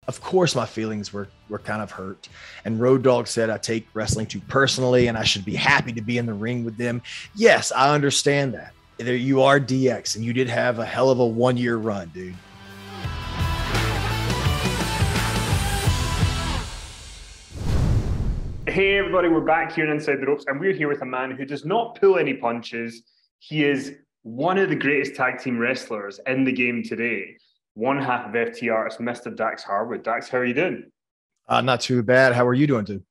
of course my feelings were kind of hurt. And Road Dogg said I take wrestling too personally and I should be happy to be in the ring with them. Yes, I understand that. There you are, DX, and you did have a hell of a 1-year run, dude. Hey everybody, we're back here in Inside the Ropes, and we're here with a man who does not pull any punches. He is one of the greatest tag team wrestlers in the game today. One half of FTR is Mr. Dax Harwood. Dax, how are you doing? Not too bad. How are you doing, dude?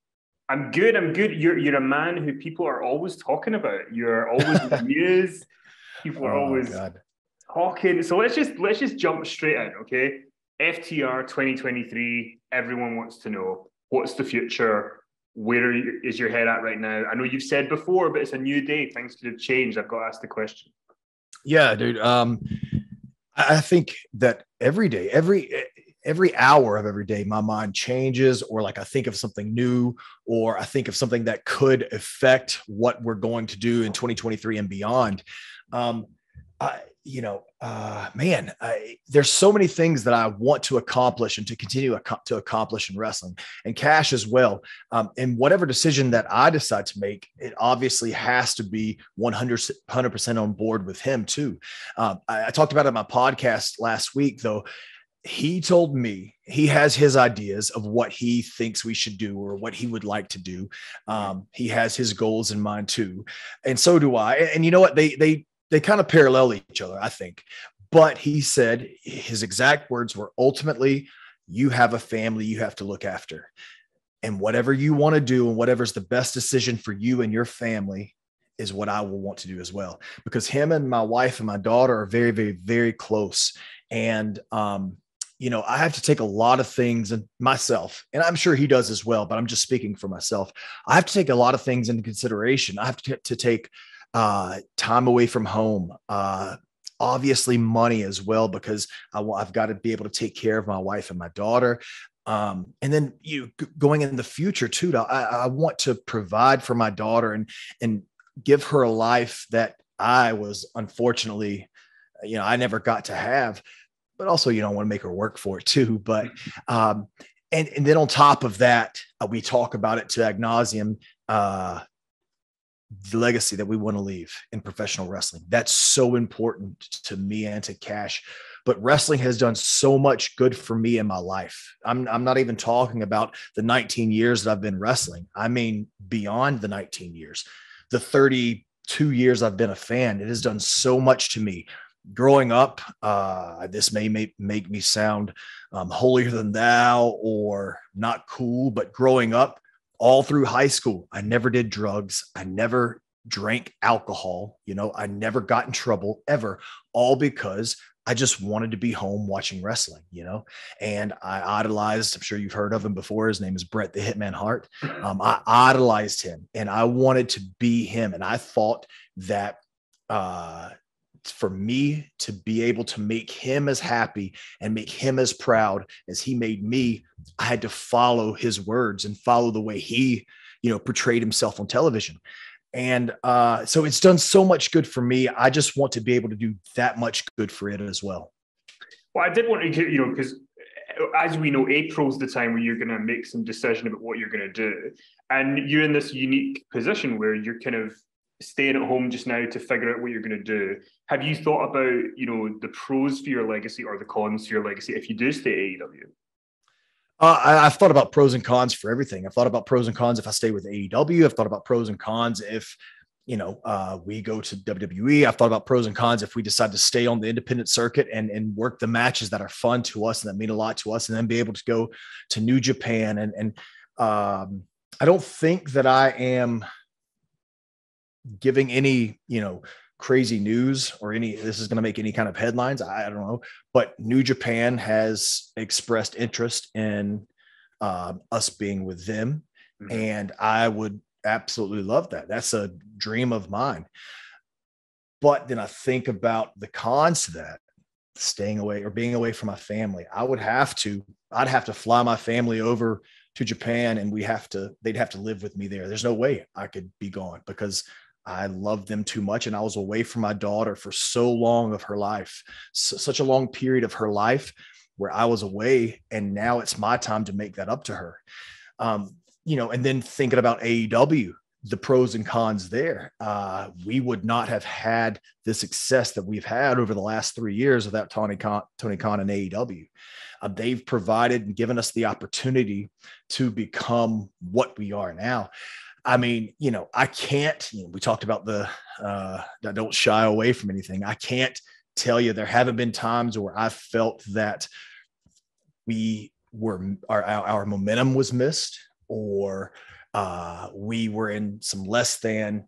I'm good. You're a man who people are always talking about. You're always in the news. People are Oh always God. talking. So let's just jump straight in, okay? FTR 2023. Everyone wants to know what's the future. Where is your head at right now? I know you've said before, but it's a new day. Things could have changed. I've got to ask the question. Yeah, dude. I think that every day, every hour of every day, my mind changes, or like I think of something new, or I think of something that could affect what we're going to do in 2023 and beyond. There's so many things that I want to accomplish and to continue to accomplish in wrestling, and Cash as well. And whatever decision that I decide to make, it obviously has to be 100% on board with him too. I talked about it on my podcast last week, though. He told me he has his ideas of what he thinks we should do or what he would like to do. He has his goals in mind too. And so do I. And you know what? They kind of parallel each other, I think. But he said his exact words were, ultimately, you have a family you have to look after. And whatever you want to do and whatever's the best decision for you and your family is what I will want to do as well. Because him and my wife and my daughter are very, very, very close. And, I have to take a lot of things and myself, and I'm sure he does as well, but I'm just speaking for myself. I have to take a lot of things into consideration. I have to take time away from home, obviously money as well, because I've got to be able to take care of my wife and my daughter. And then going in the future too, I want to provide for my daughter and give her a life that I was unfortunately, I never got to have, but also, you don't want to make her work for it too. But, and then on top of that, we talk about it to ad nauseum, the legacy that we want to leave in professional wrestling. That's so important to me and to Cash. But wrestling has done so much good for me in my life. I'm not even talking about the 19 years that I've been wrestling. I mean, beyond the 19 years, the 32 years I've been a fan, it has done so much to me. Growing up, this may make me sound holier than thou or not cool, but growing up, all through high school, I never did drugs. I never drank alcohol. I never got in trouble ever, all because I just wanted to be home watching wrestling, and I idolized, I'm sure you've heard of him before. His name is Bret the Hitman Hart. I idolized him and I wanted to be him. And I thought that, for me to be able to make him as happy and make him as proud as he made me, I had to follow his words and follow the way he, portrayed himself on television. And so it's done so much good for me. I just want to be able to do that much good for it as well. Well, I did want to get, because as we know, April's the time where you're going to make some decision about what you're going to do. And you're in this unique position where you're kind of staying at home just now to figure out what you're going to do. Have you thought about, the pros for your legacy or the cons for your legacy if you do stay at AEW? I've thought about pros and cons for everything. I've thought about pros and cons if I stay with AEW. I've thought about pros and cons if, we go to WWE. I've thought about pros and cons if we decide to stay on the independent circuit and work the matches that are fun to us and that mean a lot to us, and then be able to go to New Japan. And I don't think that I am giving any, crazy news or this is going to make any kind of headlines. I don't know, but New Japan has expressed interest in us being with them. Mm-hmm. And I would absolutely love that. That's a dream of mine. But then I think about the cons to that, staying away or being away from my family. I'd have to fly my family over to Japan and they'd have to live with me there. There's no way I could be gone because I love them too much. And I was away from my daughter for so long of her life, such a long period of her life. where I was away, and now it's my time to make that up to her. And then thinking about AEW, the pros and cons there, we would not have had the success that we've had over the last 3 years without Tony Khan and AEW. They've provided and given us the opportunity to become what we are now. I mean, I can't, we talked about don't shy away from anything. I can't tell you there haven't been times where I felt that our momentum was missed, or we were in some less than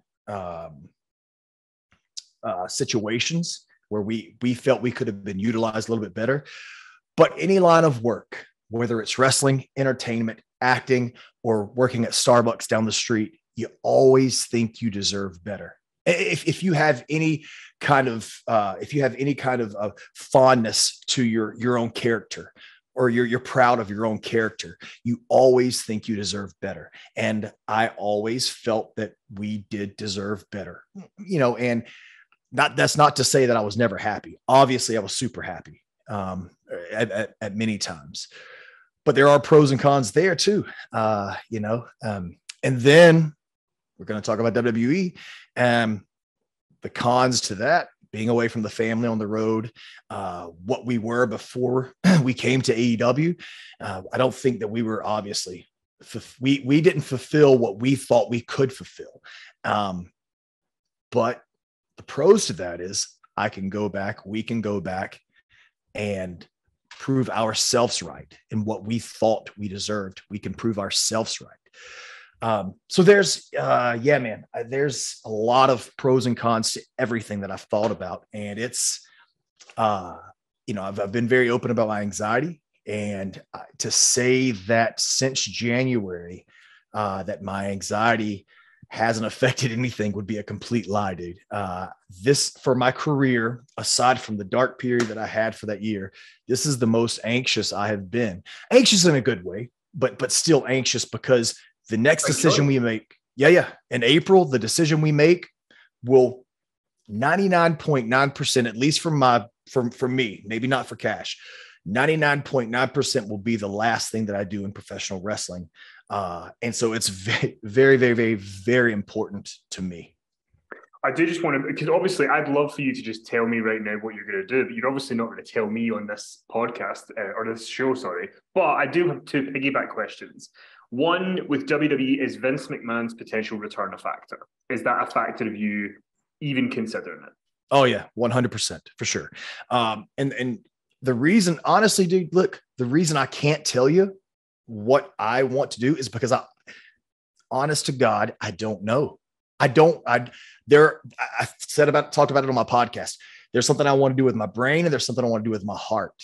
situations where we felt we could have been utilized a little bit better. But any line of work, whether it's wrestling, entertainment, acting, or working at Starbucks down the street, you always think you deserve better. If you have any kind of fondness to your own character, or you're proud of your own character, you always think you deserve better. And I always felt that we did deserve better, and that's not to say that I was never happy. Obviously I was super happy at many times, but there are pros and cons there too. And then we're going to talk about WWE and the cons to that, being away from the family on the road, what we were before we came to AEW. I don't think that we were obviously, we didn't fulfill what we thought we could fulfill. But the pros to that is we can go back and prove ourselves right in what we thought we deserved. We can prove ourselves right. So there's there's a lot of pros and cons to everything that I've thought about. And it's, I've been very open about my anxiety, and to say that since January, that my anxiety hasn't affected anything would be a complete lie, dude. This, for my career, aside from the dark period that I had for that year, this is the most anxious I have been. Anxious in a good way, but still anxious, because the next decision we make, in April, the decision we make will 99.9%, at least for me, maybe not for Cash, 99.9% will be the last thing that I do in professional wrestling. And so it's very, very, very, very, very important to me. I do just want to, because obviously I'd love for you to just tell me right now what you're going to do, but you're obviously not going to tell me on this podcast or this show, sorry. But I do have two piggyback questions. One, with WWE, is Vince McMahon's potential return a factor? Is that a factor of you even considering it? Oh yeah, 100% for sure. And the reason, honestly, dude, look, the reason I can't tell you what I want to do is because honest to God, I don't know. I talked about it on my podcast. There's something I want to do with my brain, and there's something I want to do with my heart,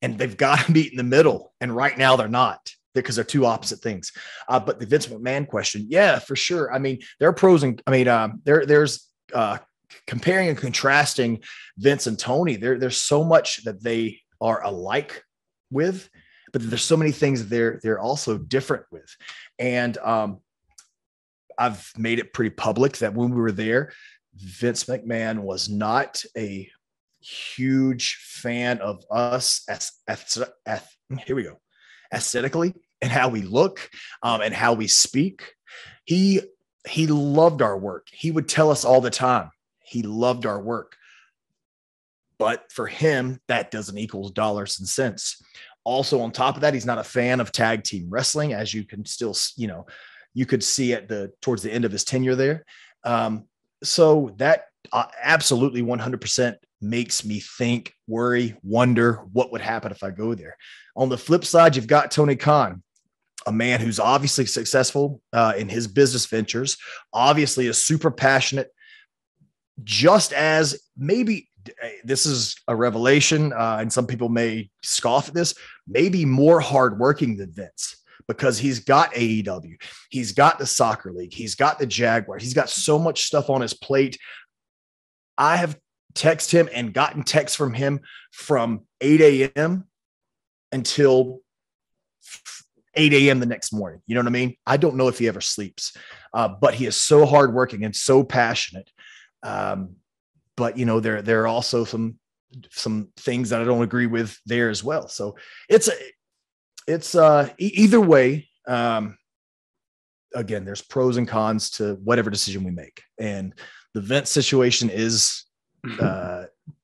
and they've got to meet in the middle. And right now they're not, because they're two opposite things. But the Vince McMahon question, yeah, for sure. I mean, there are pros and there's comparing and contrasting Vince and Tony. There's so much that they are alike with, but there's so many things they're also different with. And I've made it pretty public that when we were there, Vince McMahon was not a huge fan of us aesthetically, and how we look, and how we speak. He loved our work. He would tell us all the time he loved our work. But for him, that doesn't equal dollars and cents. Also, on top of that, he's not a fan of tag team wrestling, as you can still, you could see towards the end of his tenure there. So that absolutely 100% makes me think, worry, wonder what would happen if I go there. On the flip side, you've got Tony Khan, a man who's obviously successful in his business ventures, obviously is super passionate, just as maybe this is a revelation, and some people may scoff at this, maybe more hardworking than Vince, because he's got AEW, he's got the soccer league, he's got the Jaguars, he's got so much stuff on his plate. I have texted him and gotten texts from him from 8 a.m. until 8 a.m. the next morning. You know what I mean? I don't know if he ever sleeps, but he is so hardworking and so passionate. But there are also some some things that I don't agree with there as well. So it's either way. Again, there's pros and cons to whatever decision we make. And the Vince situation is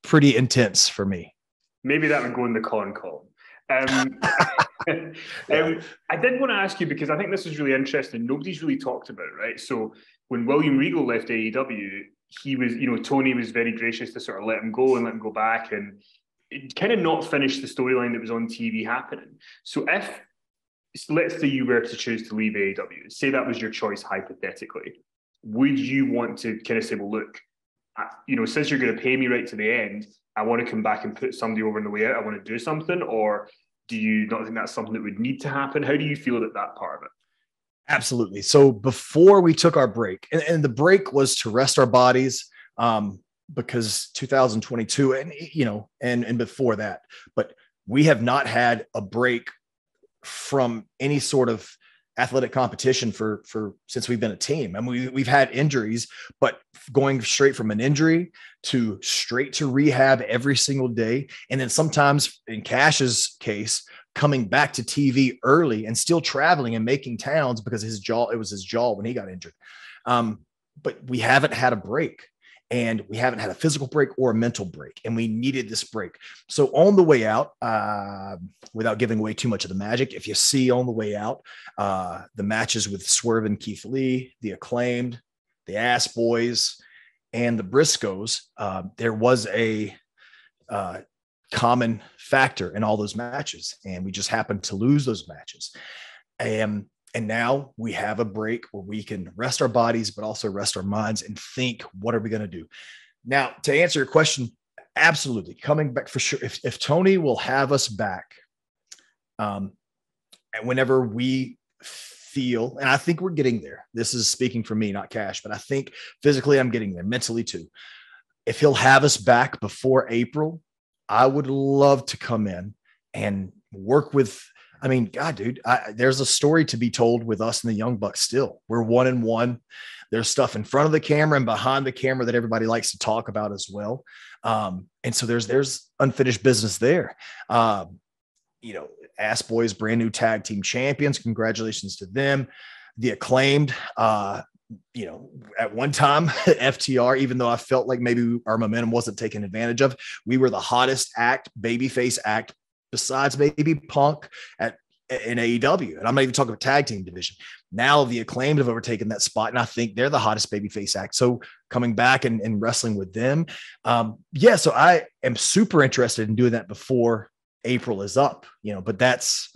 pretty intense for me. Maybe that would go in the con column. I did want to ask you, because I think this is really interesting. Nobody's really talked about it, right? So when William Regal left AEW, he was, Tony was very gracious to sort of let him go and let him go back and kind of not finish the storyline that was on TV happening. So let's say you were to choose to leave AEW, say that was your choice hypothetically, would you want to kind of say, well, look, since you're going to pay me right to the end, I want to come back and put somebody over on the way out, I want to do something? Or do you not think that's something that would need to happen? How do you feel about that part of it? Absolutely. So before we took our break, and the break was to rest our bodies, because 2022 and before that, but we have not had a break from any sort of athletic competition for since we've been a team. I mean, we've had injuries, but going straight from an injury to straight to rehab every single day. And then sometimes in Cash's case, coming back to TV early and still traveling and making towns because it was his jaw when he got injured. But we haven't had a break. And we haven't had a physical break or a mental break, and we needed this break. So on the way out, without giving away too much of the magic, if you see on the way out, the matches with Swerve and Keith Lee, the Acclaimed, the Ass Boys, and the Briscoes, there was a common factor in all those matches, and we just happened to lose those matches. And now we have a break where we can rest our bodies, but also rest our minds and think, what are we going to do? Now, to answer your question, absolutely. Coming back for sure. If Tony will have us back, and whenever we feel, and I think we're getting there, this is speaking for me, not Cash, but I think physically I'm getting there, mentally too. If he'll have us back before April, I would love to come in and work with, I mean, God, dude, there's a story to be told with us and the Young Bucks still. We're 1-1. There's stuff in front of the camera and behind the camera that everybody likes to talk about as well. And so there's unfinished business there. Ass Boys, brand new tag team champions. Congratulations to them. The Acclaimed, at one time, FTR, even though I felt like maybe our momentum wasn't taken advantage of, we were the hottest babyface act besides maybe Punk in AEW. And I'm not even talking about tag team division. Now the Acclaimed have overtaken that spot, and I think they're the hottest babyface act. So coming back and wrestling with them. So I am super interested in doing that before April is up, but that's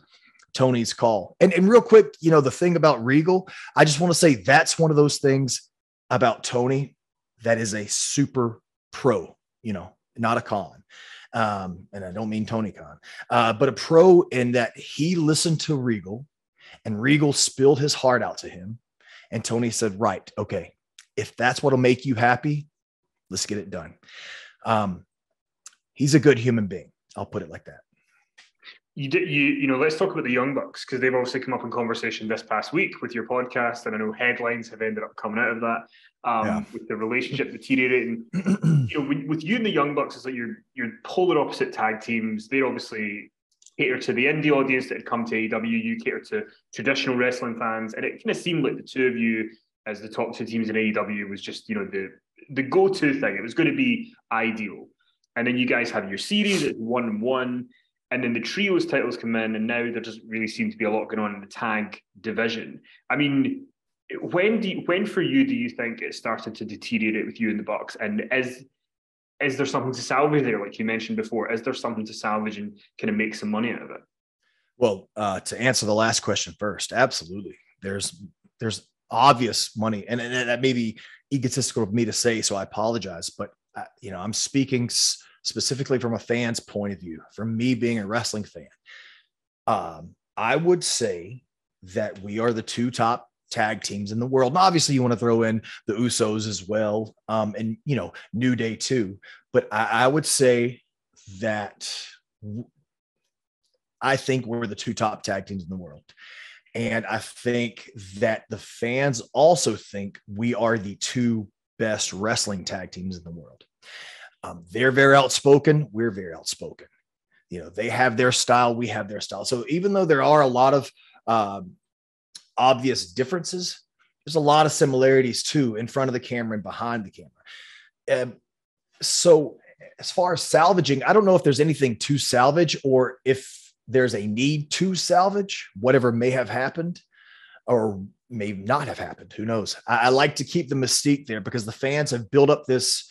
Tony's call. And real quick, the thing about Regal, I just want to say that's one of those things about Tony that is a super pro, not a con. And I don't mean Tony Khan, but a pro in that he listened to Regal, and Regal spilled his heart out to him. And Tony said, right, okay, if that's what'll make you happy, let's get it done. He's a good human being. I'll put it like that. Let's talk about the Young Bucks, because they've obviously come up in conversation this past week with your podcast, and I know headlines have ended up coming out of that with the relationship deteriorating. With you and the Young Bucks, it's like you're polar opposite tag teams. They obviously cater to the indie audience that had come to AEW. You cater to traditional wrestling fans, and it kind of seemed like the two of you, as the top two teams in AEW, was just the go-to thing. It was going to be ideal, and then you guys have your series at 1-1. And then the trios titles come in, and now there doesn't really seem to be a lot going on in the tag division. I mean, when for you do you think it started to deteriorate with you and the Bucks? And is there something to salvage there, like you mentioned before? Is there something to salvage and kind of make some money out of it? Well, to answer the last question first, absolutely. There's obvious money, and that may be egotistical of me to say, so I apologize. But I'm speaking specifically from a fan's point of view, from me being a wrestling fan. I would say that we are the two top tag teams in the world. And obviously you want to throw in the Usos as well. And New Day too. But I would say that I think we're the two top tag teams in the world. And I think that the fans also think we are the two best wrestling tag teams in the world. They're very outspoken. We're very outspoken. They have their style. We have their style. So even though there are a lot of obvious differences, there's a lot of similarities too, in front of the camera and behind the camera. So as far as salvaging, I don't know if there's anything to salvage or if there's a need to salvage whatever may have happened or may not have happened. Who knows? I like to keep the mystique there because the fans have built up this.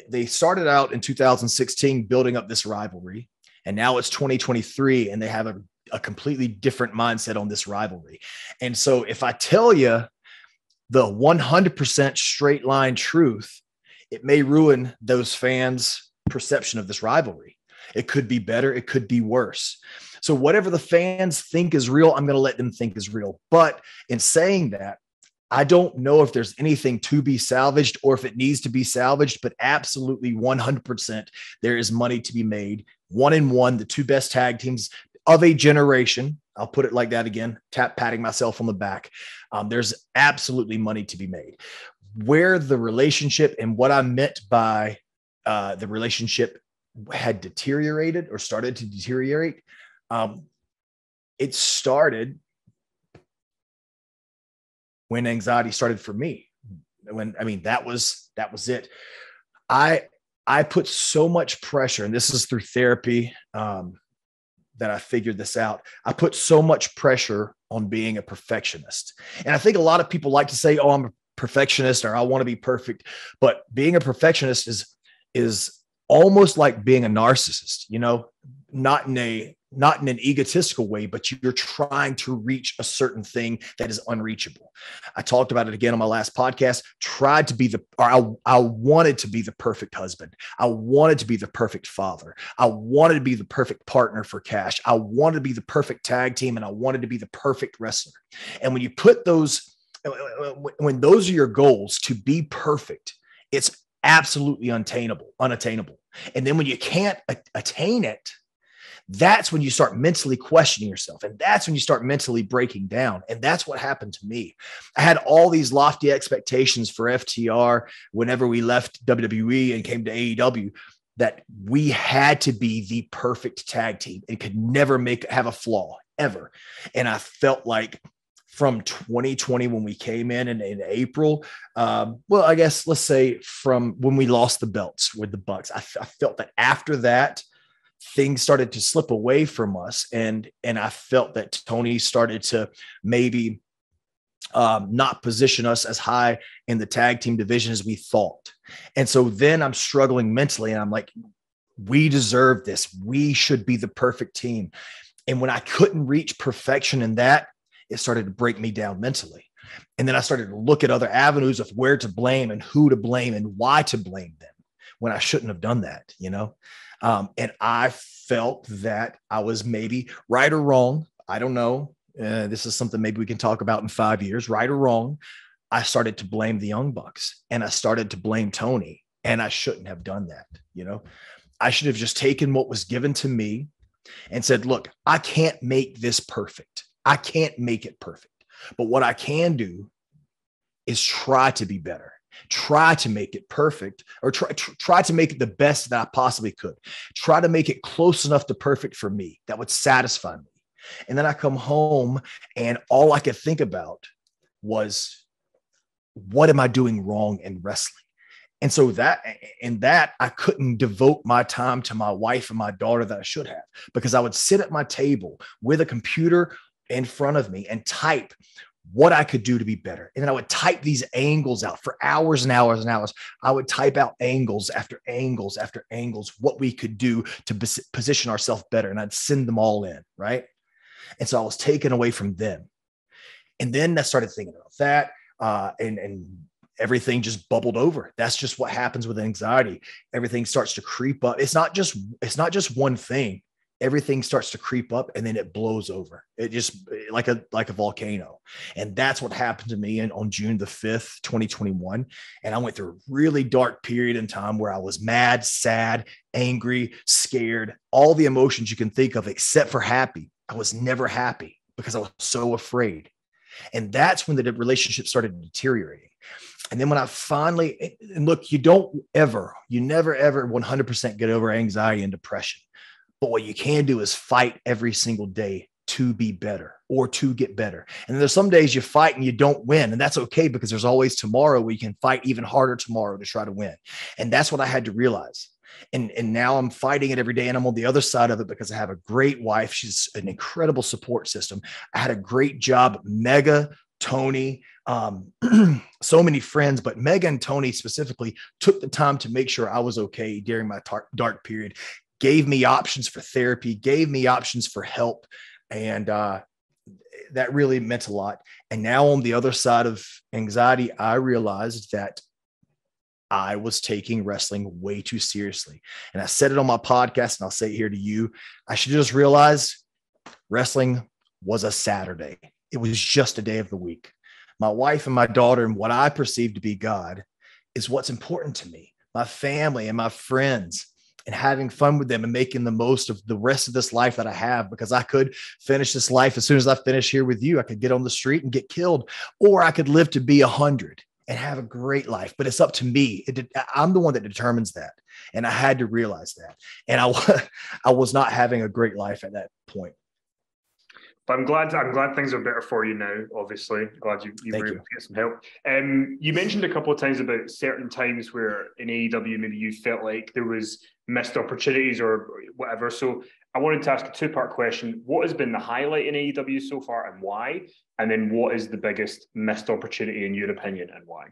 They started out in 2016 building up this rivalry, and now it's 2023 and they have a completely different mindset on this rivalry. And so if I tell you the 100% straight line truth, it may ruin those fans' perception of this rivalry. It could be better. It could be worse. So whatever the fans think is real, I'm going to let them think is real. But in saying that, I don't know if there's anything to be salvaged or if it needs to be salvaged, but absolutely 100% there is money to be made. 1-1, the two best tag teams of a generation. I'll put it like that again, patting myself on the back. There's absolutely money to be made. Where the relationship and what I meant by the relationship had deteriorated or started to deteriorate, it started when anxiety started for me. That was it. I put so much pressure, and this is through therapy that I figured this out. I put so much pressure on being a perfectionist. And I think a lot of people like to say, oh, I'm a perfectionist or I want to be perfect. But being a perfectionist is almost like being a narcissist, not in an egotistical way, but you're trying to reach a certain thing that is unreachable. I talked about it again on my last podcast. I wanted to be the perfect husband. I wanted to be the perfect father. I wanted to be the perfect partner for Cash. I wanted to be the perfect tag team, and I wanted to be the perfect wrestler. And when you put when those are your goals to be perfect, it's absolutely unattainable. And then when you can't attain it, that's when you start mentally questioning yourself. And that's when you start mentally breaking down. And that's what happened to me. I had all these lofty expectations for FTR whenever we left WWE and came to AEW, that we had to be the perfect tag team and could never have a flaw ever. And I felt like from 2020, when we came in April, I guess let's say from when we lost the belts with the Bucks, I felt that after that, things started to slip away from us. And I felt that Tony started to maybe not position us as high in the tag team division as we thought. And so then I'm struggling mentally and I'm like, we deserve this. We should be the perfect team. And when I couldn't reach perfection in that, it started to break me down mentally. And then I started to look at other avenues of where to blame and who to blame and why to blame them when I shouldn't have done that, and I felt that I was maybe right or wrong. I don't know. This is something maybe we can talk about in 5 years, right or wrong. I started to blame the Young Bucks and I started to blame Tony, and I shouldn't have done that. I should have just taken what was given to me and said, look, I can't make this perfect. I can't make it perfect. But what I can do is try to be better. Try to make it perfect, or try to make it the best that I possibly could. Try to make it close enough to perfect for me that would satisfy me. And then I come home and all I could think about was, what am I doing wrong in wrestling? And so I couldn't devote my time to my wife and my daughter that I should have, because I would sit at my table with a computer in front of me and type what I could do to be better. And then I would type these angles out for hours and hours and hours. I would type out angles after angles after angles, what we could do to position ourselves better. And I'd send them all in, right? And so I was taken away from them. And then I started thinking about that, and everything just bubbled over. That's just what happens with anxiety. Everything starts to creep up. It's not just one thing. Everything starts to creep up and then it blows over. It just like a volcano. And that's what happened to me on June the 5th, 2021. And I went through a really dark period in time where I was mad, sad, angry, scared, all the emotions you can think of, except for happy. I was never happy because I was so afraid. And that's when the relationship started deteriorating. And then when I finally, and look, you never, ever 100% get over anxiety and depression. But what you can do is fight every single day to be better or to get better. And there's some days you fight and you don't win. And that's okay, because there's always tomorrow where you can fight even harder tomorrow to try to win. And that's what I had to realize. And now I'm fighting it every day, and I'm on the other side of it because I have a great wife. She's an incredible support system. I had a great job. Mega, Tony, so many friends, but Mega and Tony specifically took the time to make sure I was okay during my dark period, gave me options for therapy, gave me options for help. And that really meant a lot. And now on the other side of anxiety, I realized that I was taking wrestling way too seriously. And I said it on my podcast, and I'll say it here to you. I should just realize wrestling was a Saturday. It was just a day of the week. My wife and my daughter and what I perceive to be God is what's important to me. My family and my friends, and having fun with them and making the most of the rest of this life that I have, because I could finish this life as soon as I finish here with you. I could get on the street and get killed, or I could live to be 100 and have a great life. But it's up to me. I'm the one that determines that. And I had to realize that. And I was not having a great life at that point. But I'm glad things are better for you now, obviously. Glad you were able to get some help. You mentioned a couple of times about certain times where in AEW, maybe you felt like there was missed opportunities or whatever. So I wanted to ask a two-part question. What has been the highlight in AEW so far, and why? And then what is the biggest missed opportunity in your opinion, and why?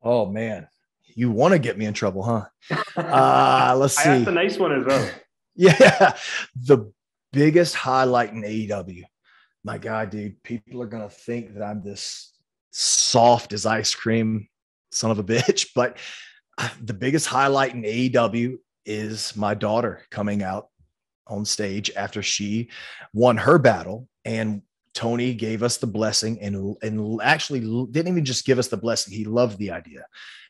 Oh, man. You want to get me in trouble, huh? Let's see. I asked a nice one as well. Yeah. The biggest highlight in AEW. My God, dude, people are going to think that I'm this soft as ice cream son of a bitch. But the biggest highlight in AEW is my daughter coming out on stage after she won her battle. And Tony gave us the blessing, and actually didn't even just give us the blessing. He loved the idea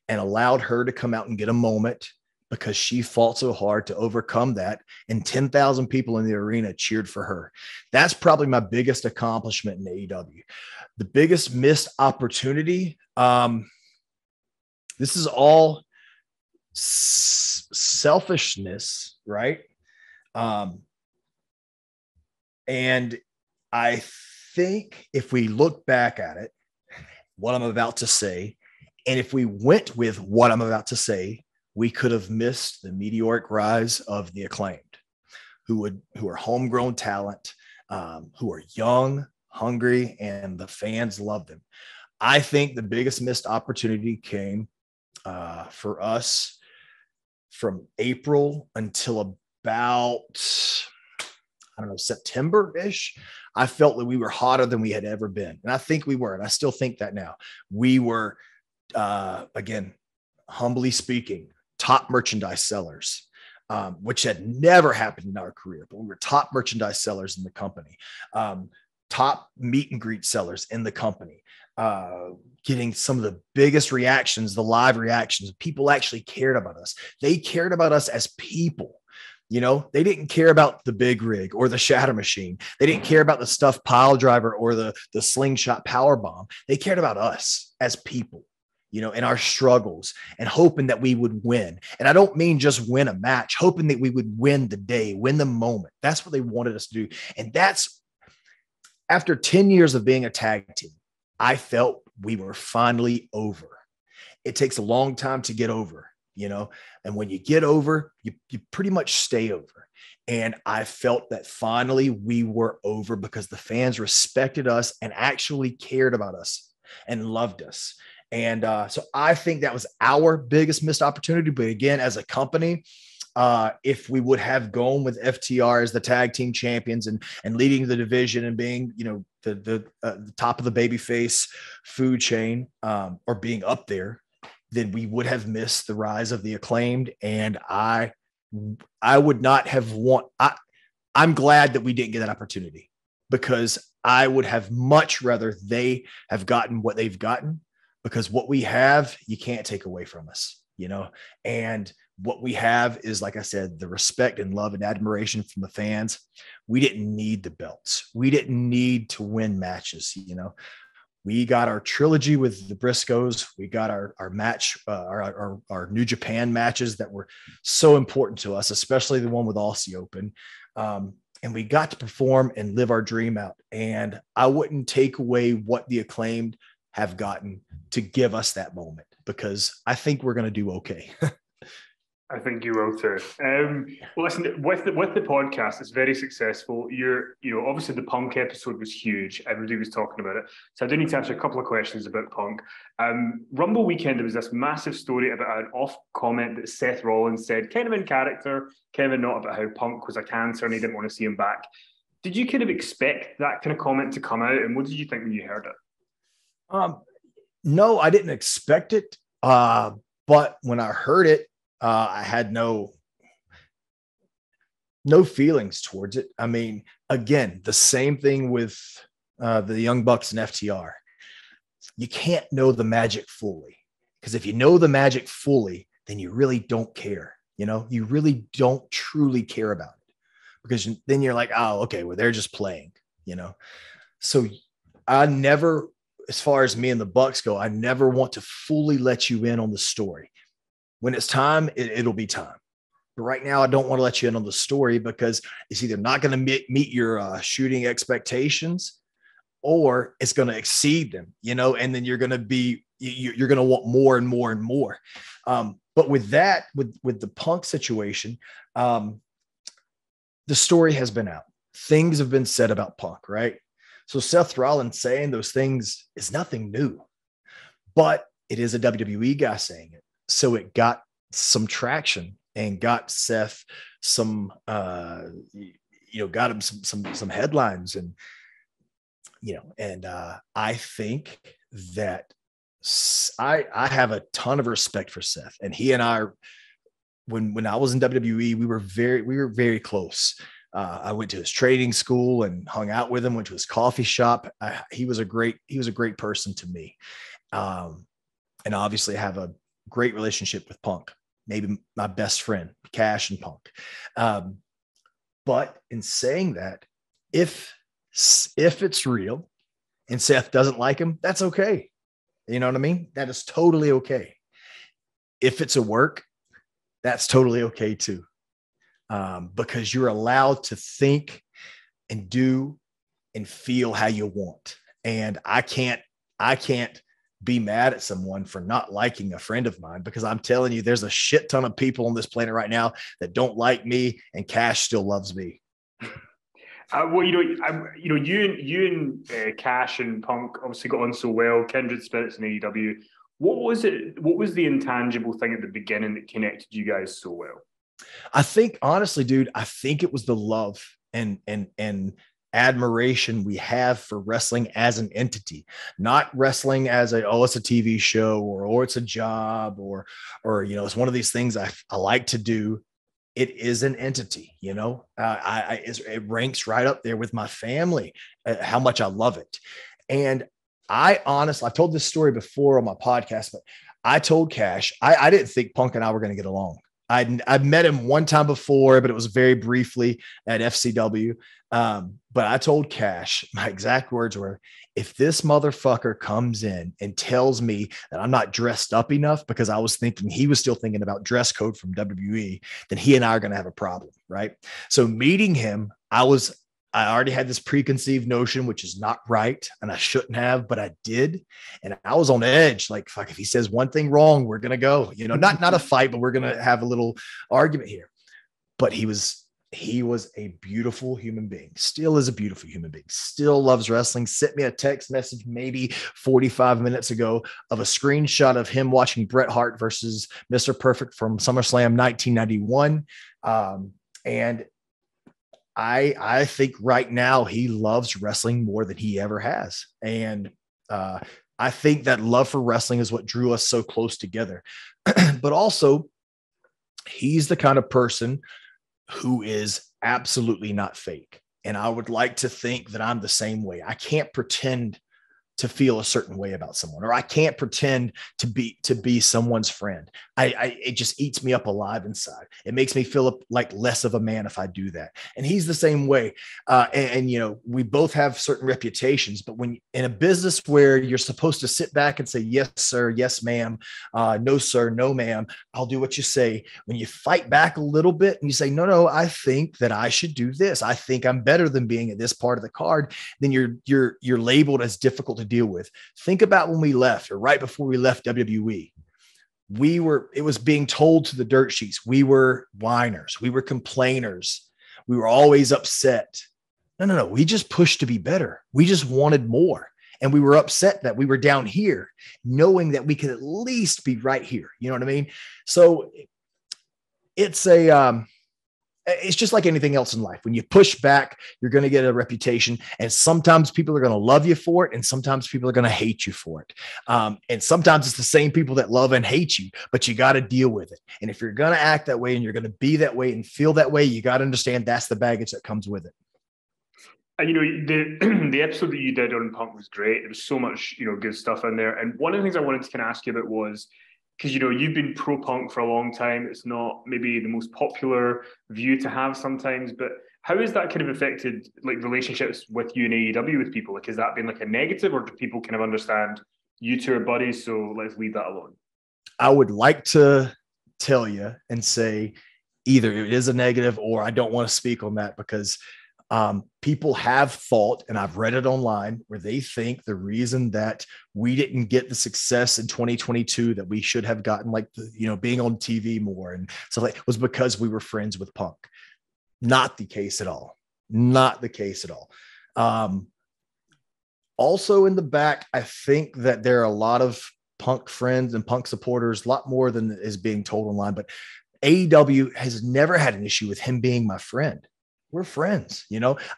and allowed her to come out and get a moment, because she fought so hard to overcome that. And 10,000 people in the arena cheered for her. That's probably my biggest accomplishment in AEW. The biggest missed opportunity. This is all selfishness, right? And I think if we look back at it, what I'm about to say, and if we went with what I'm about to say, we could have missed the meteoric rise of the Acclaimed, who are homegrown talent, who are young, hungry, and the fans love them. I think the biggest missed opportunity came for us from April until about, September-ish. I felt that we were hotter than we had ever been. And I think we were, and I still think that now. We were, again, humbly speaking, top merchandise sellers, which had never happened in our career, but we were top merchandise sellers in the company, top meet and greet sellers in the company, getting some of the biggest reactions, the live reactions. People actually cared about us. They cared about us as people. They didn't care about the big rig or the shatter machine. They didn't care about the stuffed pile driver or the slingshot power bomb. They cared about us as people, in our struggles, and hoping that we would win. And I don't mean just win a match, hoping that we would win the day, win the moment. That's what they wanted us to do. And that's after 10 years of being a tag team, I felt we were finally over. It takes a long time to get over, and when you get over, you pretty much stay over. And I felt that finally we were over, because the fans respected us and actually cared about us and loved us. And so I think that was our biggest missed opportunity. But again, as a company, if we would have gone with FTR as the tag team champions and leading the division and being, the top of the babyface food chain, or being up there, then we would have missed the rise of the Acclaimed. And I would not have I'm glad that we didn't get that opportunity, because I would have much rather they have gotten what they've gotten, because what we have, you can't take away from us, and what we have is, like I said, the respect and love and admiration from the fans. We didn't need the belts. We didn't need to win matches. We got our trilogy with the Briscoes. We got our match, our New Japan matches that were so important to us, especially the one with Aussie Open. And we got to perform and live our dream out. And I wouldn't take away what the Acclaimed have gotten to give us that moment, because I think we're going to do okay. I think you will too. Listen, with the podcast, it's very successful. Obviously the Punk episode was huge. Everybody was talking about it. So I do need to answer a couple of questions about Punk. Rumble weekend, there was this massive story about an off comment that Seth Rollins said, kind of in character, kind of not, about how Punk was a cancer and he didn't want to see him back. Did you kind of expect that kind of comment to come out? And what did you think when you heard it? No, I didn't expect it. But when I heard it, I had no feelings towards it. I mean, again, the same thing with the Young Bucks and FTR. You can't know the magic fully, because if you know the magic fully, then you really don't care. You really don't truly care about it, because then you're like, oh, okay, well, they're just playing, So I never, as far as me and the Bucks go, I never want to fully let you in on the story. When it's time, it'll be time. But right now, I don't want to let you in on the story, because it's either not going to meet your shooting expectations, or it's going to exceed them, and then you're going to want more and more and more. But with that, with the Punk situation, the story has been out. Things have been said about Punk, right? So Seth Rollins saying those things is nothing new, but it is a WWE guy saying it. So it got some traction and got Seth got him some headlines, and I think that I have a ton of respect for Seth, and he and I, when I was in WWE, we were very close. I went to his training school and hung out with him, went to his coffee shop. He was a great person to me. And obviously have a great relationship with Punk, maybe my best friend, Cash and Punk. But in saying that, if it's real and Seth doesn't like him, that's okay. You know what I mean? That is totally okay. If it's a work, that's totally okay too. Because you're allowed to think and do and feel how you want. And I can't be mad at someone for not liking a friend of mine, because I'm telling you, there's a shit ton of people on this planet right now that don't like me, and Cash still loves me. You and Cash and Punk obviously got on so well, kindred spirits in AEW. What was it? What was the intangible thing at the beginning that connected you guys so well? I think, honestly, dude, it was the love and admiration we have for wrestling as an entity, not wrestling as it's a TV show or it's a job or it's one of these things I like to do. It is an entity, it ranks right up there with my family, how much I love it. And I've told this story before on my podcast, but I told Cash, I didn't think Punk and I were going to get along. I'd met him one time before, but it was very briefly at FCW. But I told Cash, my exact words were, if this motherfucker comes in and tells me that I'm not dressed up enough, because I was thinking he was still thinking about dress code from WWE, then he and I are going to have a problem. Right. So meeting him, I already had this preconceived notion, which is not right. And I shouldn't have, but I did. And I was on edge. Like, fuck, if he says one thing wrong, we're going to go, not a fight, but we're going to have a little argument here. But he was a beautiful human being, still is a beautiful human being, still loves wrestling. Sent me a text message maybe 45 minutes ago of a screenshot of him watching Bret Hart versus Mr. Perfect from SummerSlam 1991. And I think right now he loves wrestling more than he ever has. And I think that love for wrestling is what drew us so close together. But also, he's the kind of person who is absolutely not fake. And I would like to think that I'm the same way. I can't pretend to feel a certain way about someone, or I can't pretend to be someone's friend. It just eats me up alive inside. It makes me feel like less of a man if I do that. And he's the same way. And you know, we both have certain reputations, but when in a business where you're supposed to sit back and say, yes, sir, yes, ma'am, no, sir, no, ma'am, I'll do what you say. When you fight back a little bit and you say, no, I think that I should do this. I think I'm better than being at this part of the card. Then you're labeled as difficult to deal with. Think about when we left, or right before we left WWE. It was being told to the dirt sheets. We were whiners. We were complainers. We were always upset. No. We just pushed to be better. We just wanted more. And we were upset that we were down here, knowing that we could at least be right here. You know what I mean? So it's just like anything else in life. When you push back, you're going to get a reputation, and sometimes people are going to love you for it, and sometimes people are going to hate you for it. And sometimes it's the same people that love and hate you, but you got to deal with it. And if you're going to act that way and you're going to be that way and feel that way, you got to understand that's the baggage that comes with it. And you know, the episode that you did on Punk was great. There was so much, you know, good stuff in there. And one of the things I wanted to kind of ask you about was, because, you know, you've been pro Punk for a long time. It's not maybe the most popular view to have sometimes, but how has that kind of affected like relationships with you and AEW with people? Like, has that been like a negative, or do people kind of understand you two are buddies, so let's leave that alone? I would like to tell you and say either it is a negative, or I don't want to speak on that, because people have thought, and I've read it online, where they think the reason that we didn't get the success in 2022 that we should have gotten, like being on TV more and stuff like, was because we were friends with Punk. Not the case at all. Not the case at all. Also in the back, I think that there are a lot of Punk friends and Punk supporters, a lot more than is being told online, but AEW has never had an issue with him being my friend. We're friends.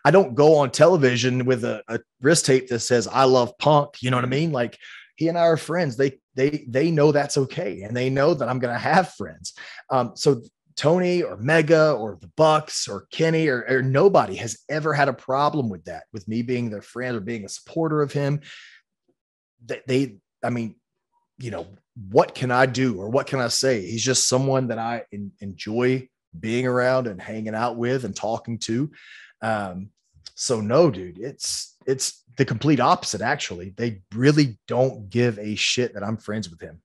I don't go on television with a wrist tape that says I love Punk. You know what I mean? Like, he and I are friends. They know that's okay, and they know that I'm going to have friends. So Tony or Mega or the Bucks or Kenny or nobody has ever had a problem with that, with me being their friend or being a supporter of him. What can I do, or what can I say? He's just someone that I enjoy being around and hanging out with and talking to. So no, dude, it's the complete opposite. Actually, they really don't give a shit that I'm friends with him.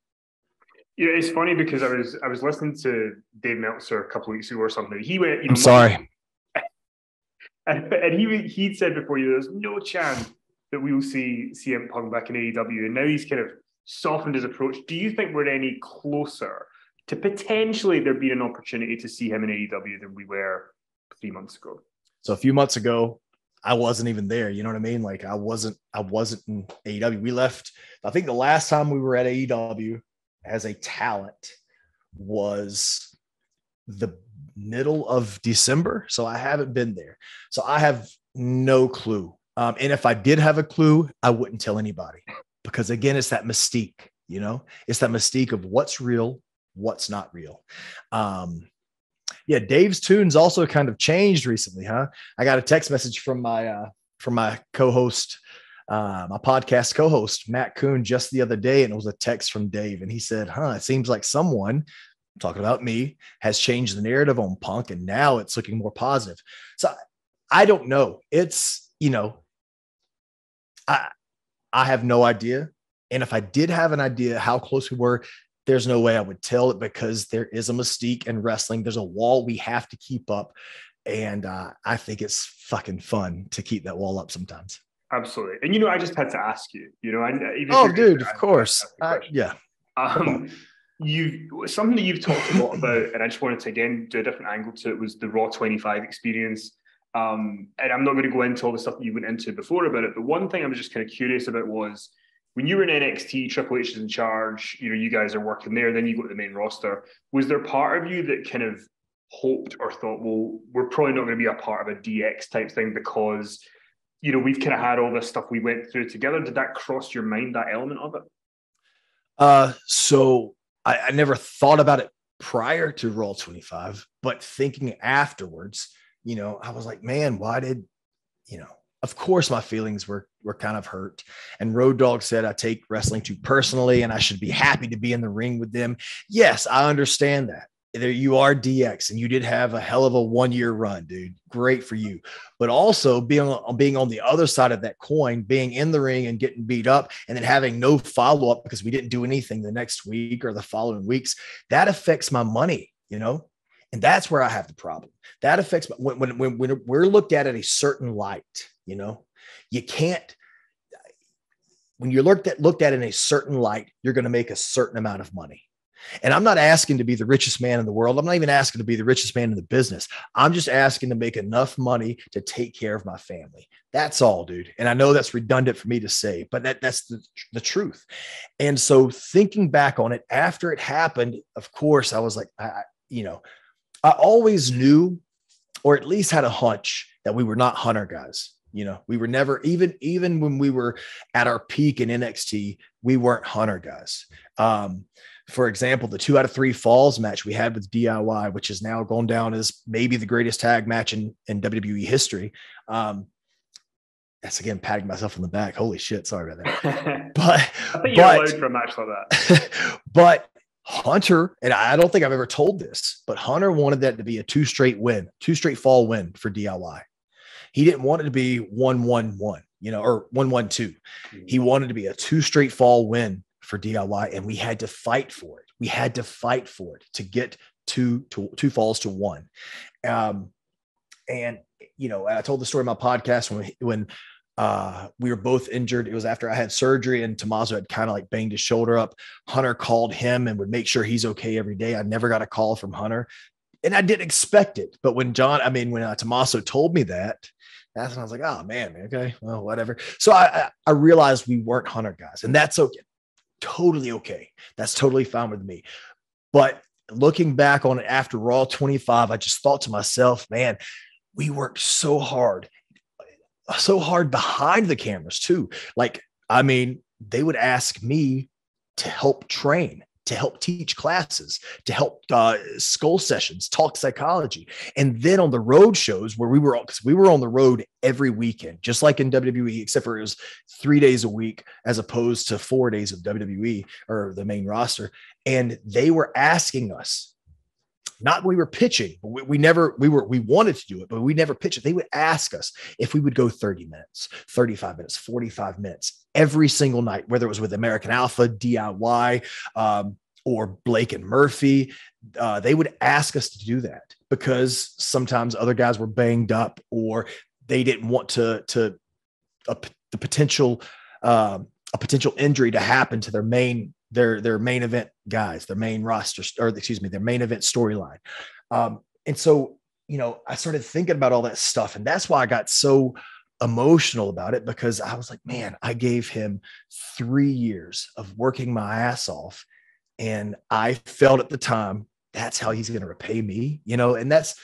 Yeah, it's funny because I was listening to Dave Meltzer a couple of weeks ago or something. He went, I'm sorry. And he'd said before, there's no chance that we will see CM Punk back in AEW. And now he's kind of softened his approach. Do you think we're any closer to potentially there being an opportunity to see him in AEW than we were 3 months ago? So a few months ago, I wasn't even there. You know what I mean? Like, I wasn't in AEW. We left. I think the last time we were at AEW as a talent was the middle of December. So I haven't been there. So I have no clue. And if I did have a clue, I wouldn't tell anybody, because again, it's that mystique, it's that mystique of what's real, what's not real. Dave's tunes also kind of changed recently, huh? I got a text message from my co-host, my podcast co-host, Matt Kuhn, just the other day, and it was a text from Dave, and he said, it seems like someone, talking about me, has changed the narrative on Punk, and now it's looking more positive. So I don't know. It's, I have no idea. And if I did have an idea how close we were, there's no way I would tell it, because there is a mystique in wrestling. There's a wall we have to keep up. And I think it's fucking fun to keep that wall up sometimes. Absolutely. And, I just had to ask you, dude, of course. Yeah. Something that you've talked a lot about, and I just wanted to, again, do a different angle to it, was the Raw 25 experience. And I'm not going to go into all the stuff that you went into before about it, but one thing I was just kind of curious about was, when you were in NXT, Triple H is in charge, you guys are working there, then you go to the main roster. Was there part of you that kind of hoped or thought, well, we're probably not going to be a part of a DX type thing because, we've kind of had all this stuff we went through together? Did that cross your mind, that element of it? So I never thought about it prior to Raw 25, but thinking afterwards, I was like, man, why did of course my feelings were kind of hurt. And Road Dogg said, I take wrestling too personally and I should be happy to be in the ring with them. Yes, I understand that. There you are, DX, and you did have a hell of a 1-year run, dude. Great for you. But also being on the other side of that coin, being in the ring and getting beat up and then having no follow-up because we didn't do anything the next week or the following weeks, that affects my money, and that's where I have the problem. That affects when we're looked at a certain light, you can't, when you're looked at in a certain light, you're going to make a certain amount of money. And I'm not asking to be the richest man in the world. I'm not even asking to be the richest man in the business. I'm just asking to make enough money to take care of my family. That's all, dude. And I know that's redundant for me to say, but that's the truth. And so thinking back on it after it happened, of course, I was like, I always knew, or at least had a hunch, that we were not Hunter guys. We were never, even when we were at our peak in NXT, we weren't Hunter guys. For example, the 2 out of 3 falls match we had with DIY, which is now gone down as maybe the greatest tag match in WWE history. That's again, patting myself on the back. Holy shit. Sorry about that. But I think you're allowed for a match like that. But Hunter, and I don't think I've ever told this, but Hunter wanted that to be a 2 straight fall win for DIY. He didn't want it to be 1-1-1, or 1-1-2. He wanted to be a 2 straight fall win for DIY, and we had to fight for it. We had to fight for it to get two falls to 1. And I told the story in my podcast when we were both injured. It was after I had surgery and Tommaso had kind of like banged his shoulder up. Hunter called him and would make sure he's okay every day. I never got a call from Hunter, and I didn't expect it. But when Tommaso told me that, that's when I was like, oh man, okay, well, whatever. So I realized we weren't Hunter guys, and that's okay. Totally okay. That's totally fine with me. But looking back on it after Raw 25, I just thought to myself, man, we worked so hard behind the cameras too. They would ask me to help train, to help teach classes, to help skull sessions, talk psychology. And then on the road shows where we were on the road every weekend, just like in WWE, except for it was 3 days a week as opposed to 4 days of WWE or the main roster. And they were asking us, not we were pitching, but we wanted to do it, but we never pitched it. They would ask us if we would go 30 minutes, 35 minutes, 45 minutes every single night, whether it was with American Alpha, DIY, or Blake and Murphy. They would ask us to do that because sometimes other guys were banged up or they didn't want a potential injury to happen to their main event guys, their main roster, their main event storyline. And so, I started thinking about all that stuff, and that's why I got so emotional about it, because I was like, man, I gave him 3 years of working my ass off. And I felt at the time, that's how he's going to repay me, and that's,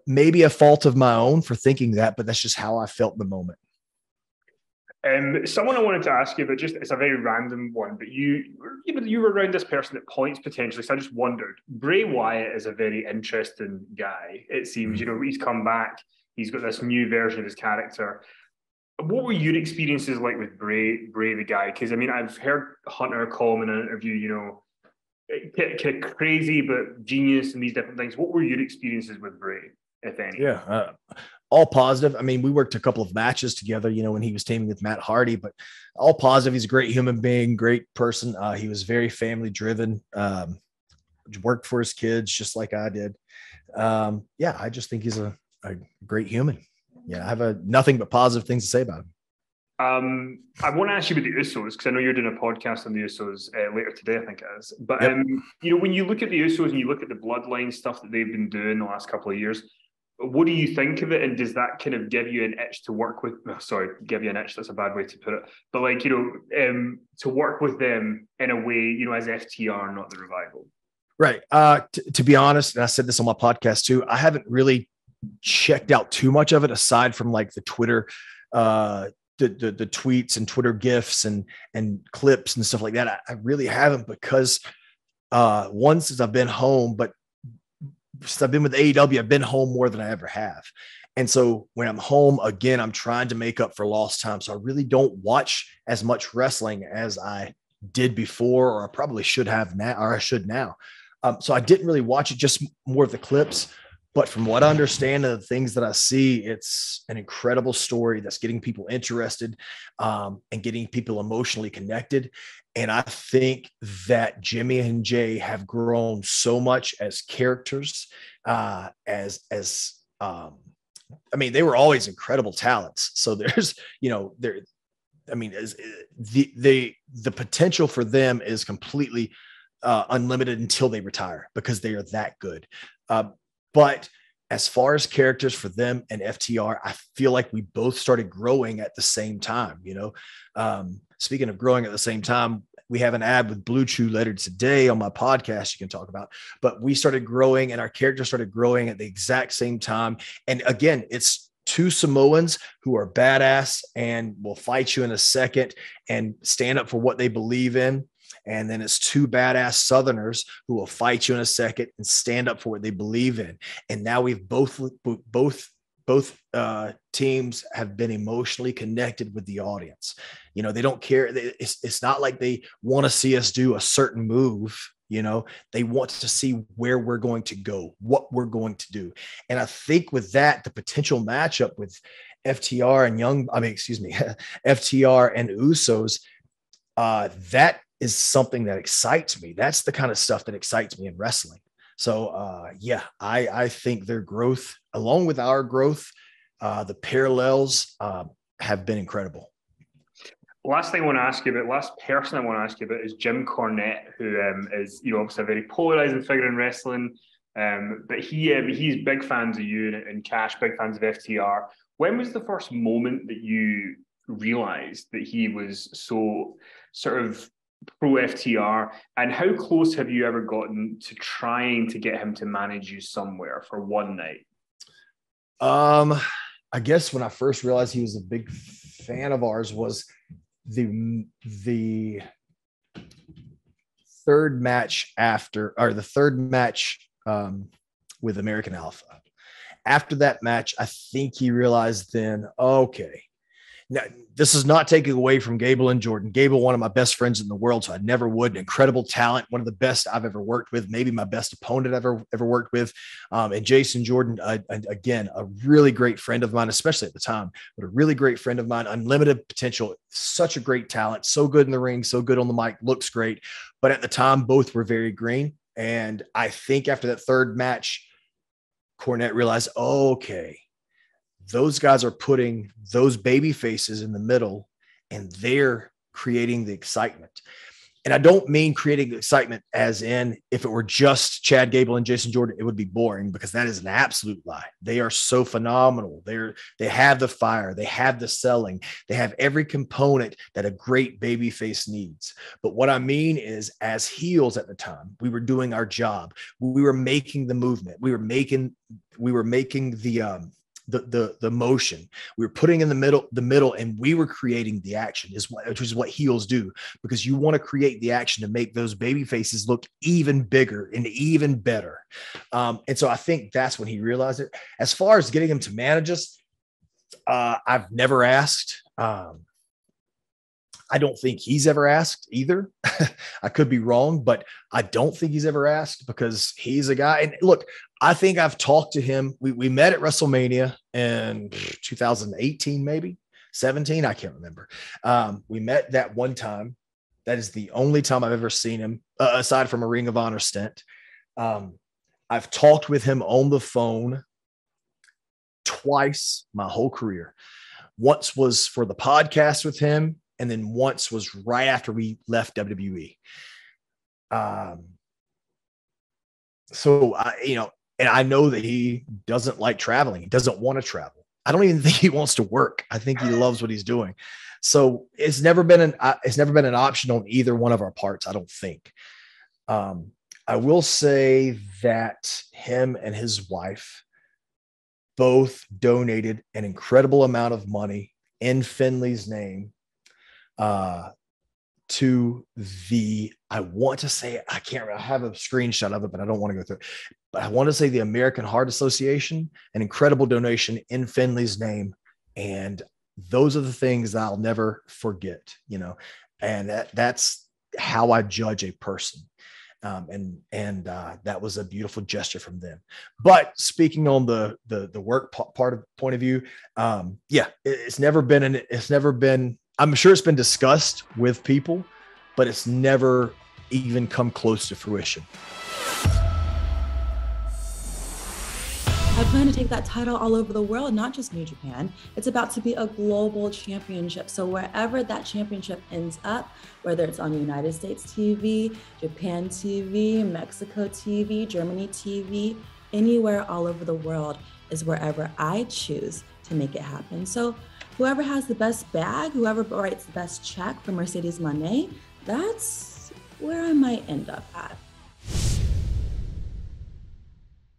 maybe a fault of my own for thinking that, but that's just how I felt in the moment. Someone I wanted to ask you, but it's a very random one, but you were around this person at points potentially. So I just wondered, Bray Wyatt is a very interesting guy. It seems, he's come back. He's got this new version of his character. What were your experiences like with Bray the guy? Because I've heard Hunter call him in an interview, kind of crazy but genius and these different things. What were your experiences with Bray, if any? Yeah, all positive. We worked a couple of matches together, when he was teaming with Matt Hardy, but all positive. He's a great human being, great person. He was very family driven, worked for his kids just like I did. I just think he's a great human. Yeah, I have nothing but positive things to say about him. I want to ask you about the Usos, because I know you're doing a podcast on the Usos later today, I think it is. But, yep. When you look at the Usos and you look at the bloodline stuff that they've been doing the last couple of years, what do you think of it? And does that kind of give you an itch to work with? Sorry, give you an itch. That's a bad way to put it. But to work with them in a way, as FTR, not the Revival. Right. To be honest, and I said this on my podcast too, I haven't really checked out too much of it aside from like the Twitter, the tweets and Twitter GIFs and clips and stuff like that. I really haven't, because since I've been home, but since I've been with AEW, I've been home more than I ever have. And so when I'm home, again, I'm trying to make up for lost time. So I really don't watch as much wrestling as I did before, or I probably should have now, or I should now. So I didn't really watch it, just more of the clips. But from what I understand of the things that I see, it's an incredible story that's getting people interested, and getting people emotionally connected. And I think that Jimmy and Jay have grown so much as characters, I mean, they were always incredible talents. So there's, there, I mean, the potential for them is completely unlimited until they retire, because they are that good. But as far as characters for them and FTR, I feel like we both started growing at the same time. Speaking of growing at the same time, we have an ad with Blue Chew later today on my podcast you can talk about, but we started growing and our characters started growing at the exact same time. And again, it's two Samoans who are badass and will fight you in a second and stand up for what they believe in. And then it's two badass Southerners who will fight you in a second and stand up for what they believe in. And now we've both teams have been emotionally connected with the audience. They don't care. It's not like they want to see us do a certain move. They want to see where we're going to go, what we're going to do. And I think with that, the potential matchup with FTR and Usos, that is something that excites me. That's the kind of stuff that excites me in wrestling. So I think their growth, along with our growth, the parallels have been incredible. Last person I want to ask you about is Jim Cornette, who is obviously a very polarizing figure in wrestling. But he's big fans of you and Cash, big fans of FTR. When was the first moment that you realized that he was so sort of pro FTR, and how close have you ever gotten to trying to get him to manage you somewhere for one night? I guess when I first realized he was a big fan of ours was the third match with American Alpha. After that match, I think he realized then, okay, now, this is not taking away from Gable and Jordan. Gable, one of my best friends in the world, so I never would. An incredible talent, one of the best I've ever worked with, maybe my best opponent I've ever worked with. And Jason Jordan, again, a really great friend of mine, especially at the time, but a really great friend of mine, unlimited potential, such a great talent, so good in the ring, so good on the mic, looks great. But at the time, both were very green. And I think after that third match, Cornette realized, okay, those guys are putting those baby faces in the middle and they're creating the excitement. And I don't mean creating excitement as in if it were just Chad Gable and Jason Jordan, it would be boring, because that is an absolute lie. They are so phenomenal. They have the fire. They have the selling. They have every component that a great baby face needs. But what I mean is, as heels at the time, we were doing our job. We were making the movement. We were making the motion. We were putting in the middle, and we were creating the action, which is what heels do, because you want to create the action to make those baby faces look even bigger and even better. And so I think that's when he realized it. As far as getting him to manage us, I've never asked. I don't think he's ever asked either. I could be wrong, but I don't think he's ever asked, because he's a guy. And look, I think I've talked to him. We met at WrestleMania in 2018, maybe 17. I can't remember. We met that one time. That is the only time I've ever seen him, aside from a Ring of Honor stint. I've talked with him on the phone twice my whole career. Once was for the podcast with him, and then once was right after we left WWE. So and I know that he doesn't like traveling. He doesn't want to travel. I don't even think he wants to work. I think he loves what he's doing. So it's never been an option on either one of our parts, I don't think. I will say that him and his wife both donated an incredible amount of money in Finley's name to I want to say, I can't remember, I have a screenshot of it, but I don't want to go through it. But I want to say the American Heart Association, an incredible donation in Finley's name. And those are the things that I'll never forget, and that's how I judge a person. That was a beautiful gesture from them. But speaking on the work point of view, it's never been, I'm sure it's been discussed with people, but it's never even come close to fruition. I plan to take that title all over the world, not just New Japan. It's about to be a global championship. So wherever that championship ends up, whether it's on United States TV, Japan TV, Mexico TV, Germany TV, anywhere all over the world is wherever I choose to make it happen. So whoever has the best bag, whoever writes the best check for Mercedes Moné, that's where I might end up at.